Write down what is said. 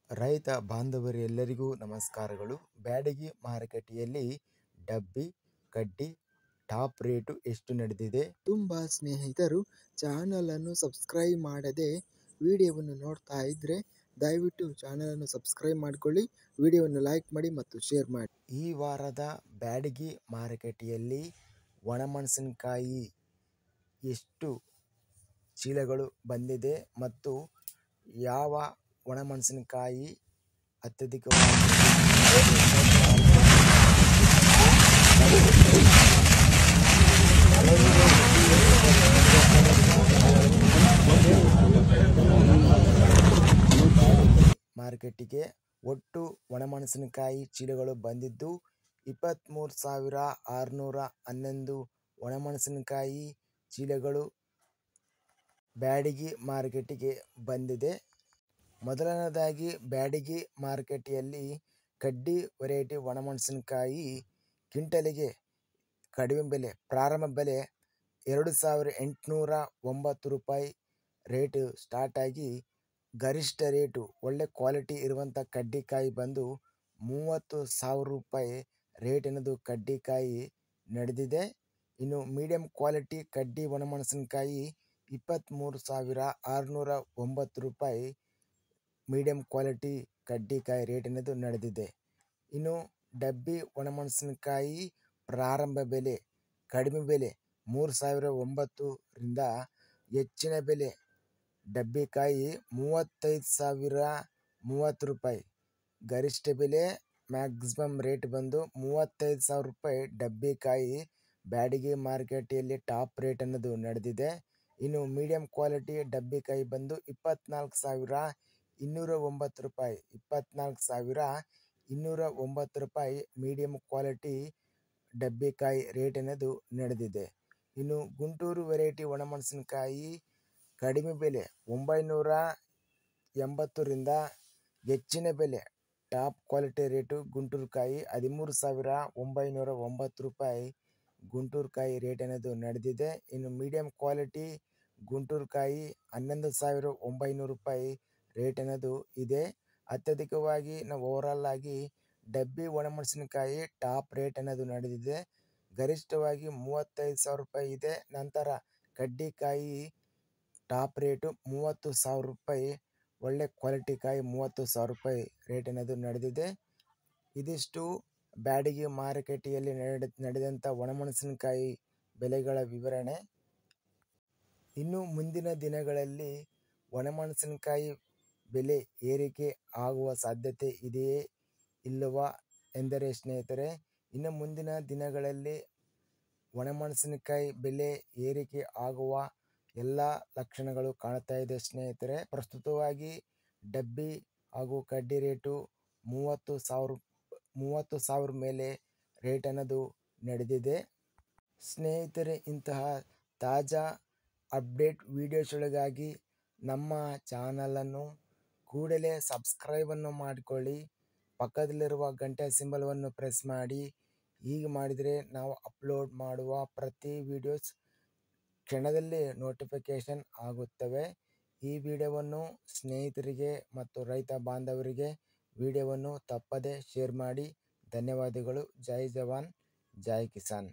ರೈತ ಬಾಂಧವರೆಲ್ಲರಿಗೂ ನಮಸ್ಕಾರಗಳು. ಬ್ಯಾಡಗಿ ಮಾರುಕಟ್ಟೆಯಲ್ಲಿ ಡಬ್ಬಿ ಕಡ್ಡಿ ಟಾಪ್ ರೇಟು ಎಷ್ಟು ನಡೆದಿದೆ? ತುಂಬ ಸ್ನೇಹಿತರು ಚಾನಲನ್ನು ಸಬ್ಸ್ಕ್ರೈಬ್ ಮಾಡದೆ ವಿಡಿಯೋವನ್ನು ನೋಡ್ತಾ ಇದ್ದರೆ ದಯವಿಟ್ಟು ಚಾನಲನ್ನು ಸಬ್ಸ್ಕ್ರೈಬ್ ಮಾಡಿಕೊಳ್ಳಿ, ವಿಡಿಯೋವನ್ನು ಲೈಕ್ ಮಾಡಿ ಮತ್ತು ಶೇರ್ ಮಾಡಿ. ಈ ವಾರದ ಬ್ಯಾಡಗಿ ಮಾರುಕಟ್ಟೆಯಲ್ಲಿ ಒಣಮೆಣಸಿನಕಾಯಿ ಎಷ್ಟು ಚೀಲಗಳು ಬಂದಿದೆ ಮತ್ತು ಯಾವ ಒಣಮೆಣಸಿನಕಾಯಿ ಅತ್ಯಧಿಕವಾಗಿ ಮಾರ್ಕೆಟಿಗೆ ಒಟ್ಟು ಒಣಮೆಣಸಿನಕಾಯಿ ಚೀಲಗಳು ಬಂದಿದ್ದು 23,611 ಒಣಮೆಣಸಿನಕಾಯಿ ಚೀಲಗಳು ಬ್ಯಾಡಗಿ ಮಾರ್ಕೆಟಿಗೆ ಬಂದಿದೆ. ಮೊದಲನೇದಾಗಿ ಬ್ಯಾಡಗಿ ಮಾರ್ಕೆಟೆಯಲ್ಲಿ ಕಡ್ಡಿ ವೆರೈಟಿ ಒಣಮೆಣಸಿನಕಾಯಿ ಕ್ವಿಂಟಲಿಗೆ ಕಡಿಮೆ ಬೆಲೆ, ಪ್ರಾರಂಭ ಬೆಲೆ 2,809 ರೂಪಾಯಿ ರೇಟು ಸ್ಟಾರ್ಟ್ ಆಗಿ ಗರಿಷ್ಠ ರೇಟು ಒಳ್ಳೆ ಕ್ವಾಲಿಟಿ ಇರುವಂಥ ಕಡ್ಡಿಕಾಯಿ ಬಂದು 30,000 ರೂಪಾಯಿ ರೇಟ್ ಅನ್ನೋದು ಕಡ್ಡಿಕಾಯಿ ನಡೆದಿದೆ. ಇನ್ನು ಮೀಡಿಯಂ ಕ್ವಾಲಿಟಿ ಕಡ್ಡಿ ಒಣಮೆಣಸಿನಕಾಯಿ 23,609 ರೂಪಾಯಿ ಮೀಡಿಯಂ ಕ್ವಾಲಿಟಿ ಕಡ್ಡಿಕಾಯಿ ರೇಟ್ ಅನ್ನೋದು ನಡೆದಿದೆ. ಇನ್ನು ಡಬ್ಬಿ ಒಣಮೆಣಸಿನಕಾಯಿ ಪ್ರಾರಂಭ ಬೆಲೆ ಕಡಿಮೆ ಬೆಲೆ 3,900 ರಿಂದ ಹೆಚ್ಚಿನ ಬೆಲೆ ಡಬ್ಬಿಕಾಯಿ 35,030 ರೂಪಾಯಿ, ಗರಿಷ್ಠ ಬೆಲೆ ಮ್ಯಾಕ್ಸಿಮಮ್ ರೇಟ್ ಬಂದು 35,000 ರೂಪಾಯಿ ಡಬ್ಬಿಕಾಯಿ ಬ್ಯಾಡಗಿ ಮಾರ್ಕೆಟೆಯಲ್ಲಿ ಟಾಪ್ ರೇಟ್ ಅನ್ನೋದು ನಡೆದಿದೆ. ಇನ್ನು ಮೀಡಿಯಂ ಕ್ವಾಲಿಟಿ ಡಬ್ಬಿಕಾಯಿ ಬಂದು 24,209 ರೂಪಾಯಿ, 24,209 ರೂಪಾಯಿ ಮೀಡಿಯಂ ಕ್ವಾಲಿಟಿ ಡಬ್ಬಿಕಾಯಿ ರೇಟ್ ಅನ್ನೋದು ನಡೆದಿದೆ. ಇನ್ನು ಗುಂಟೂರು ವೆರೈಟಿ ಒಣಮೆಣಸಿನಕಾಯಿ ಕಡಿಮೆ ಬೆಲೆ 980 ರಿಂದ ಹೆಚ್ಚಿನ ಬೆಲೆ ಟಾಪ್ ಕ್ವಾಲಿಟಿ ರೇಟು ಗುಂಟೂರು ಕಾಯಿ 13,909 ರೂಪಾಯಿ ಗುಂಟೂರು ಕಾಯಿ ರೇಟ್ ಅನ್ನೋದು ನಡೆದಿದೆ. ಇನ್ನು ಮೀಡಿಯಂ ಕ್ವಾಲಿಟಿ ಗುಂಟೂರು ಕಾಯಿ 11,900 ರೂಪಾಯಿ ರೇಟ್ ಅನ್ನೋದು ಇದೆ. ಅತ್ಯಧಿಕವಾಗಿ ನಾವು ಓವರಾಲ್ ಆಗಿ ಡಬ್ಬಿ ಒಣಮೆಣಸಿನಕಾಯಿ ಟಾಪ್ ರೇಟ್ ಅನ್ನೋದು ನಡೆದಿದೆ. ಗರಿಷ್ಠವಾಗಿ 35,000 ರೂಪಾಯಿ ಇದೆ. ನಂತರ ಕಡ್ಡಿಕಾಯಿ ಟಾಪ್ ರೇಟು 30,000 ರೂಪಾಯಿ, ಒಳ್ಳೆ ಕ್ವಾಲಿಟಿ ಕಾಯಿ 30,000 ರೂಪಾಯಿ ರೇಟ್ ಅನ್ನೋದು ನಡೆದಿದೆ. ಇದಿಷ್ಟು ಬ್ಯಾಡಗಿ ಮಾರುಕಟ್ಟೆಯಲ್ಲಿ ನಡೆದಂಥ ಒಣಮೆಣಸಿನಕಾಯಿ ಬೆಲೆಗಳ ವಿವರಣೆ. ಇನ್ನು ಮುಂದಿನ ದಿನಗಳಲ್ಲಿ ಒಣಮೆಣಸಿನಕಾಯಿ ಬೆಲೆ ಏರಿಕೆ ಆಗುವ ಸಾಧ್ಯತೆ ಇದೆಯೇ ಇಲ್ಲವಾ ಎಂದರೆ ಸ್ನೇಹಿತರೆ, ಇನ್ನು ಮುಂದಿನ ದಿನಗಳಲ್ಲಿ ಒಣಮೆಣಸಿನಕಾಯಿ ಬೆಲೆ ಏರಿಕೆ ಆಗುವ ಎಲ್ಲ ಲಕ್ಷಣಗಳು ಕಾಣ್ತಾ ಇದೆ ಸ್ನೇಹಿತರೆ. ಪ್ರಸ್ತುತವಾಗಿ ಡಬ್ಬಿ ಹಾಗೂ ಕಡ್ಡಿ ರೇಟು 30,000 ಮೇಲೆ ರೇಟ್ ಅನ್ನೋದು ನಡೆದಿದೆ. ಸ್ನೇಹಿತರೆ, ಇಂತಹ ತಾಜಾ ಅಪ್ಡೇಟ್ ವಿಡಿಯೋಸ್ಗಳಿಗಾಗಿ ನಮ್ಮ ಚಾನಲನ್ನು ಕೂಡಲೇ ಸಬ್ಸ್ಕ್ರೈಬನ್ನು ಮಾಡಿಕೊಳ್ಳಿ, ಪಕ್ಕದಲ್ಲಿರುವ ಗಂಟೆ ಸಿಂಬಲವನ್ನು ಪ್ರೆಸ್ ಮಾಡಿ. ಹೀಗೆ ಮಾಡಿದರೆ ನಾವು ಅಪ್ಲೋಡ್ ಮಾಡುವ ಪ್ರತಿ ವಿಡಿಯೋಸ್ ಕ್ಷಣದಲ್ಲಿ ನೋಟಿಫಿಕೇಷನ್ ಆಗುತ್ತವೆ. ಈ ವಿಡಿಯೋವನ್ನು ಸ್ನೇಹಿತರಿಗೆ ಮತ್ತು ರೈತ ಬಾಂಧವರಿಗೆ ವಿಡಿಯೋವನ್ನು ತಪ್ಪದೆ ಶೇರ್ ಮಾಡಿ. ಧನ್ಯವಾದಗಳು. ಜೈ ಜವಾನ್, ಜೈ ಕಿಸಾನ್.